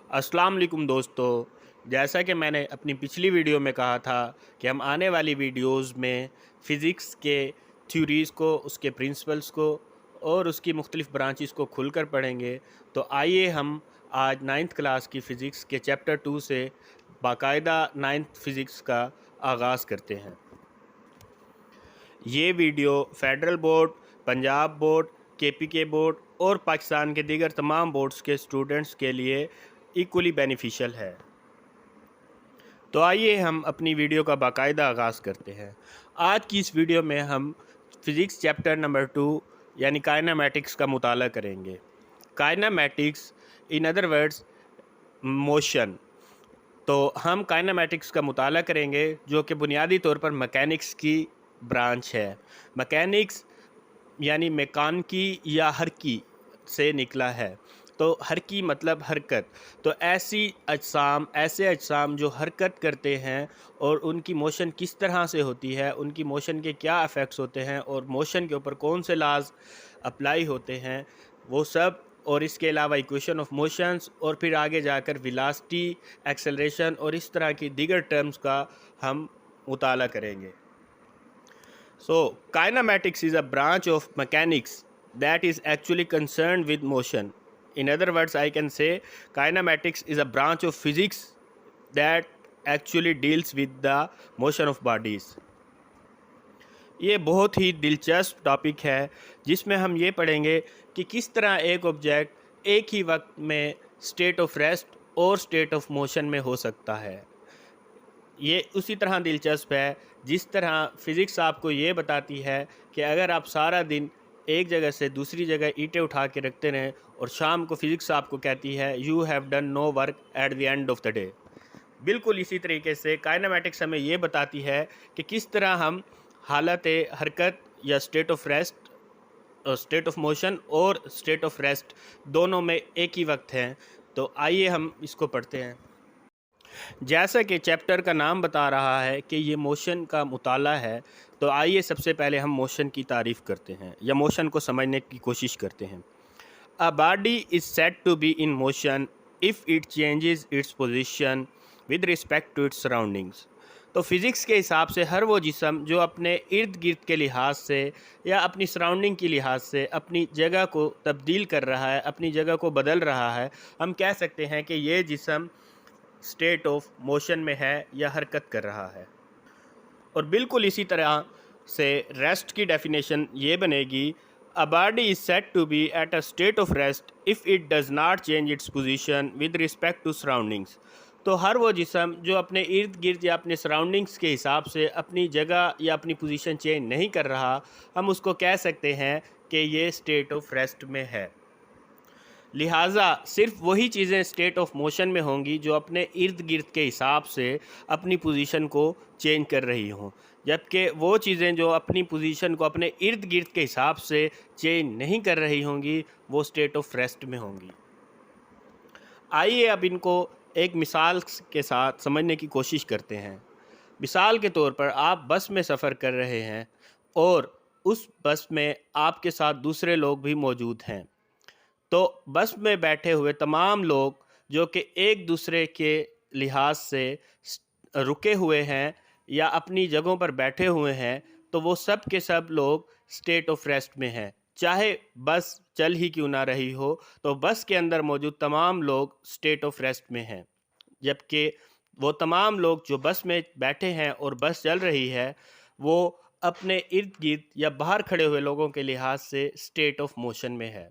अस्सलाम वालेकुम दोस्तों। जैसा कि मैंने अपनी पिछली वीडियो में कहा था कि हम आने वाली वीडियोस में फ़िज़िक्स के थ्योरीज़ को, उसके प्रिंसिपल्स को और उसकी मुख्तलिफ़ ब्रांचेस को खुलकर पढ़ेंगे। तो आइए हम आज 9th क्लास की फ़िज़िक्स के चैप्टर 2 से बाकायदा 9th फ़िज़िक्स का आगाज़ करते हैं। ये video Federal board, Punjab board, KPK board और पाकिस्तान के दीगर तमाम बोर्ड्स के स्टूडेंट्स के लिए इक्वली बेनिफिशियल है। तो आइए हम अपनी वीडियो का बाकायदा आगाज़ करते हैं। आज की इस वीडियो में हम फ़िज़िक्स चैप्टर नंबर 2 यानी काइनेमैटिक्स का मुताला करेंगे। Kinematics in other words motion. तो हम काइनेमैटिक्स का मुताला करेंगे जो कि बुनियादी तौर पर मैकेनिक्स की ब्रांच है। मैकेनिक्स यानी मैकानिकी या हरकी से निकला है। तो हरकी मतलब हरकत। तो ऐसे अजसाम जो हरकत करते हैं और उनकी मोशन किस तरह से होती है, उनकी मोशन के क्या इफ़ेक्ट्स होते हैं और मोशन के ऊपर कौन से लाज अप्लाई होते हैं, वो सब, और इसके अलावा इक्वेशन ऑफ मोशंस और फिर आगे जाकर वेलोसिटी, एक्सेलरेशन और इस तरह की दीगर टर्म्स का हम मुताला करेंगे। So, kinematics is a branch of mechanics that is actually concerned with motion. In other words, I can say kinematics is a branch of physics that actually deals with the motion of bodies. ये बहुत ही दिलचस्प topic है जिसमें हम ये पढ़ेंगे कि किस तरह एक ऑब्जेक्ट एक ही वक्त में स्टेट ऑफ रेस्ट और स्टेट ऑफ मोशन में हो सकता है। ये उसी तरह दिलचस्प है जिस तरह फ़िज़िक्स आपको ये बताती है कि अगर आप सारा दिन एक जगह से दूसरी जगह ईंटें उठा के रखते रहें और शाम को फ़िज़िक्स आपको कहती है you have done no work at the end of the day. बिल्कुल इसी तरीके से काइनेमैटिक्स हमें ये बताती है कि किस तरह हम हालत हरकत या state of rest, state of motion और स्टेट ऑफ रेस्ट दोनों में एक ही वक्त हैं। तो आइए हम इसको पढ़ते हैं। जैसा कि चैप्टर का नाम बता रहा है कि ये मोशन का मुताला है, तो आइए सबसे पहले हम मोशन की तारीफ़ करते हैं या मोशन को समझने की कोशिश करते हैं। A body is said to be in motion if it changes its position with respect to its surroundings. तो फ़िज़िक्स के हिसाब से हर वो जिस्म जो अपने इर्द गिर्द के लिहाज से या अपनी सराउंडिंग के लिहाज से अपनी जगह को तब्दील कर रहा है, अपनी जगह को बदल रहा है, हम कह सकते हैं कि ये जिस्म स्टेट ऑफ मोशन में है या हरकत कर रहा है। और बिल्कुल इसी तरह से रेस्ट की डेफिनेशन ये बनेगी, a body is said to be at a state of rest if it does not change its position with respect to surroundings. तो हर वो जिस्म जो अपने इर्द गिर्द या अपने सराउंडिंग्स के हिसाब से अपनी जगह या अपनी पोजीशन चेंज नहीं कर रहा, हम उसको कह सकते हैं कि ये स्टेट ऑफ रेस्ट में है। लिहाजा सिर्फ वही चीज़ें स्टेट ऑफ मोशन में होंगी जो अपने इर्द गिर्द के हिसाब से अपनी पोजीशन को चेंज कर रही हों, जबकि वो चीज़ें जो अपनी पोजीशन को अपने इर्द गिर्द के हिसाब से चेंज नहीं कर रही होंगी वो स्टेट ऑफ रेस्ट में होंगी। आइए अब इनको एक मिसाल के साथ समझने की कोशिश करते हैं। मिसाल के तौर पर आप बस में सफ़र कर रहे हैं और उस बस में आपके साथ दूसरे लोग भी मौजूद हैं। तो बस में बैठे हुए तमाम लोग जो कि एक दूसरे के लिहाज से रुके हुए हैं या अपनी जगहों पर बैठे हुए हैं, तो वो सब के सब लोग स्टेट ऑफ रेस्ट में हैं। चाहे बस चल ही क्यों ना रही हो, तो बस के अंदर मौजूद तमाम लोग स्टेट ऑफ रेस्ट में हैं, जबकि वो तमाम लोग जो बस में बैठे हैं और बस चल रही है वो अपने इर्द गिर्द या बाहर खड़े हुए लोगों के लिहाज से स्टेट ऑफ मोशन में है।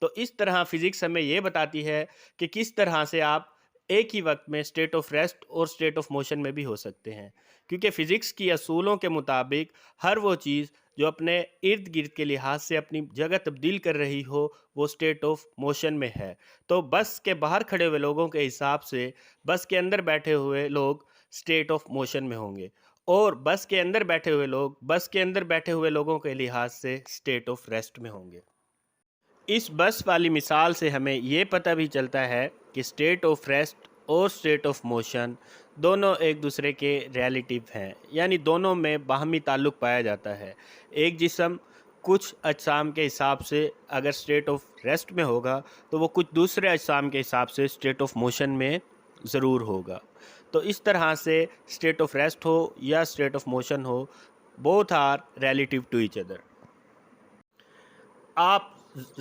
तो इस तरह फ़िज़िक्स हमें ये बताती है कि किस तरह से आप एक ही वक्त में स्टेट ऑफ रेस्ट और स्टेट ऑफ मोशन में भी हो सकते हैं, क्योंकि फ़िज़िक्स की असूलों के मुताबिक हर वो चीज़ जो अपने इर्द गिर्द के लिहाज से अपनी जगह तब्दील कर रही हो वो स्टेट ऑफ मोशन में है। तो बस के बाहर खड़े हुए लोगों के हिसाब से बस के अंदर बैठे हुए लोग स्टेट ऑफ मोशन में होंगे और बस के अंदर बैठे हुए लोग बस के अंदर बैठे हुए लोगों के लिहाज से स्टेट ऑफ रेस्ट में होंगे। इस बस वाली मिसाल से हमें ये पता भी चलता है कि स्टेट ऑफ रेस्ट और स्टेट ऑफ मोशन दोनों एक दूसरे के रिलेटिव हैं, यानी दोनों में बाहमी ताल्लुक़ पाया जाता है। एक जिस्म کچھ اجسام کے حساب سے اگر اسٹیٹ آف ریسٹ میں ہوگا تو وہ کچھ دوسرے اجسام کے حساب سے اسٹیٹ آف موشن میں ضرور ہوگا. تو اس طرح سے اسٹیٹ آف ریسٹ ہو یا اسٹیٹ آف موشن ہو، both are relative to each other. آپ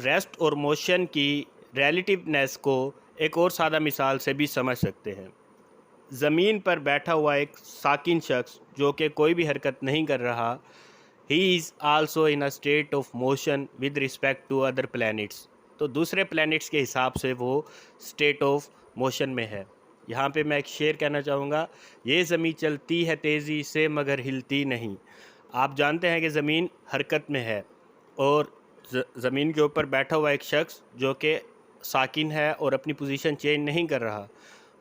ریسٹ اور موشن کی ریلیٹیونیس کو ایک اور سادہ مثال سے بھی سمجھ سکتے ہیں. زمین پر بیٹھا ہوا ایک ساکن شخص جو کہ کوئی بھی حرکت نہیں کر رہا، he is also in a state of motion with respect to other planets. تو دوسرے پلینٹس کے حساب سے وہ اسٹیٹ آف موشن میں ہے. یہاں پہ میں ایک شعر کہنا چاہوں گا، یہ زمین چلتی ہے تیزی سے مگر ہلتی نہیں. آپ جانتے ہیں کہ زمین حرکت میں ہے، اور زمین کے اوپر بیٹھا ہوا ایک شخص جو کہ ساکن ہے اور اپنی پوزیشن چینج نہیں کر رہا،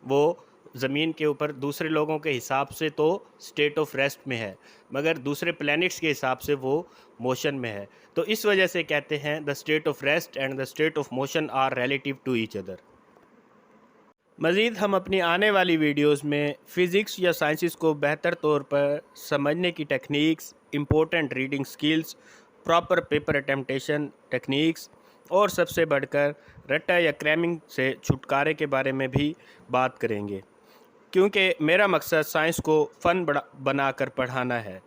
وہ زمین کے اوپر دوسرے لوگوں کے حساب سے تو اسٹیٹ آف ریسٹ میں ہے، مگر دوسرے پلینٹس کے حساب سے وہ موشن میں ہے. تو اس وجہ سے کہتے ہیں the state of rest and the state of motion are relative to each other. مزید ہم اپنی آنے والی ویڈیوز میں فزکس یا سائنسز کو بہتر طور پر سمجھنے کی techniques, important reading skills, proper paper attemptation techniques, اور سب سے بڑھ کر رٹا یا کریمنگ سے چھٹکارے کے بارے میں بھی بات کریں گے، کیونکہ میرا مقصد سائنس کو فن بنا کر پڑھانا ہے.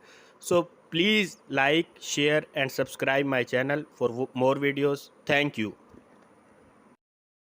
So please like, share and subscribe my channel for more videos. Thank you.